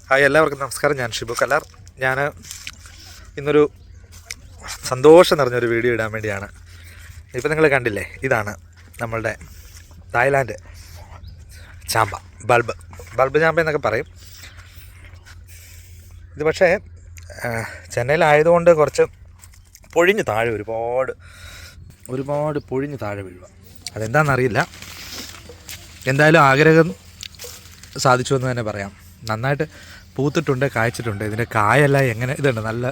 Hi, എല്ലാവർക്കും നമസ്കാരം. ഞാൻ ഷിബു കല്ലാർ. ഞാൻ ഇന്നൊരു സന്തോഷം നിറഞ്ഞൊരു വീഡിയോ ഇടാൻ വേണ്ടിയാണ്. ഇപ്പം നിങ്ങൾ കണ്ടില്ലേ, ഇതാണ് നമ്മളുടെ തായ്ലാൻഡ് ചാമ്പ, ബൾബ് ചാമ്പ എന്നൊക്കെ പറയും. ഇത് പക്ഷേ ചെന്നൈയിലായതുകൊണ്ട് കുറച്ച് പൊഴിഞ്ഞ് താഴെ ഒരുപാട് പൊഴിഞ്ഞ് താഴെ വീഴുക. അതെന്താണെന്നറിയില്ല. എന്തായാലും ആഗ്രഹം സാധിച്ചു എന്ന് തന്നെ പറയാം. നന്നായിട്ട് പൂത്തിട്ടുണ്ട്, കായ്ച്ചിട്ടുണ്ട്. ഇതിൻ്റെ കായെല്ലാം എങ്ങനെ ഇതുണ്ട്, നല്ല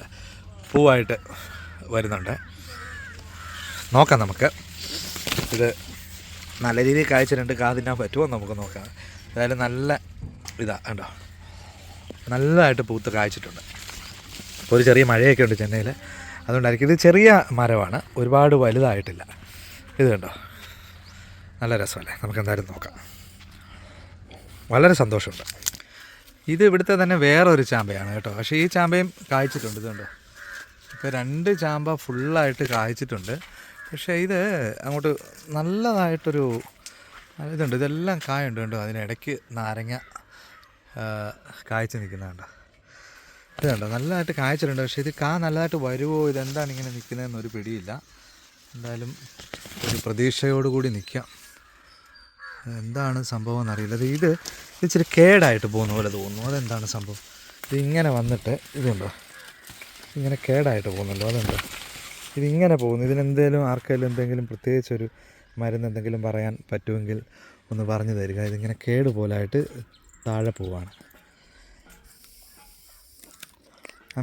പൂവായിട്ട് വരുന്നുണ്ട്. നോക്കാം നമുക്ക്. ഇത് നല്ല രീതിയിൽ കായ്ച്ചിട്ടുണ്ട്. തിന്നാൻ പറ്റുമോ നമുക്ക് നോക്കാം. എന്തായാലും നല്ല കണ്ടോ, നല്ലതായിട്ട് പൂത്ത് കായ്ച്ചിട്ടുണ്ട്. ഇപ്പോൾ ഒരു ചെറിയ മഴയൊക്കെ ഉണ്ട് ചെന്നൈയിൽ, അതുകൊണ്ടായിരിക്കും. ഇത് ചെറിയ മരമാണ്, ഒരുപാട് വലുതായിട്ടില്ല. ഇത് കണ്ടോ, നല്ല രസമല്ലേ? നമുക്ക് എന്തായാലും നോക്കാം. വളരെ സന്തോഷമുണ്ട്. ഇത് ഇവിടുത്തെ തന്നെ വേറൊരു ചാമ്പയാണ് കേട്ടോ. പക്ഷേ ഈ ചാമ്പയും കായ്ച്ചിട്ടുണ്ട്. ഇതുണ്ടോ, ഇപ്പോൾ 2 ചാമ്പ ഫുള്ളായിട്ട് കായ്ച്ചിട്ടുണ്ട്. പക്ഷേ ഇത് അങ്ങോട്ട് നല്ലതായിട്ടൊരു ഇതുണ്ട്. ഇതെല്ലാം കായുണ്ട് കണ്ടോ. അതിനിടയ്ക്ക് നാരങ്ങ കായ്ച്ച് നിൽക്കുന്നുണ്ട്. ഇത് കണ്ടോ, നല്ലതായിട്ട് കായ്ച്ചിട്ടുണ്ട്. പക്ഷേ ഇത് നല്ലതായിട്ട് വരുമോ, ഇതെന്താണ് ഇങ്ങനെ നിൽക്കുന്നതെന്നൊരു പിടിയില്ല. എന്തായാലും ഒരു പ്രതീക്ഷയോടുകൂടി നിൽക്കാം. എന്താണ് സംഭവം എന്നറിയില്ല. ഇത് ഇച്ചിരി കേടായിട്ട് പോകുന്ന പോലെ തോന്നുന്നു. അതെന്താണ് സംഭവം? ഇതിങ്ങനെ വന്നിട്ട് ഇതുണ്ടോ, ഇങ്ങനെ കേടായിട്ട് പോകുന്നല്ലോ. അതുണ്ടോ, ഇതിങ്ങനെ പോകുന്നു. ഇതിനെന്തെങ്കിലും ആർക്കെങ്കിലും എന്തെങ്കിലും പ്രത്യേകിച്ചൊരു മരുന്ന് എന്തെങ്കിലും പറയാൻ പറ്റുമെങ്കിൽ ഒന്ന് പറഞ്ഞു തരിക. ഇതിങ്ങനെ കേട് പോലായിട്ട് താഴെ പോവാണ്.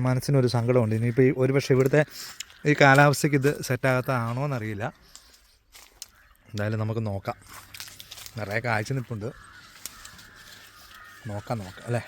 മനസ്സിനൊരു സങ്കടമുണ്ട്. ഇനിയിപ്പോൾ ഒരു പക്ഷേ ഇവിടുത്തെ ഈ കാലാവസ്ഥയ്ക്ക് ഇത് സെറ്റാകാത്തതാണോ എന്നറിയില്ല. എന്തായാലും നമുക്ക് നോക്കാം. നിറയെ കായ്ച്ച് നിൽപ്പുണ്ട്. നോക്കാം അല്ലേ.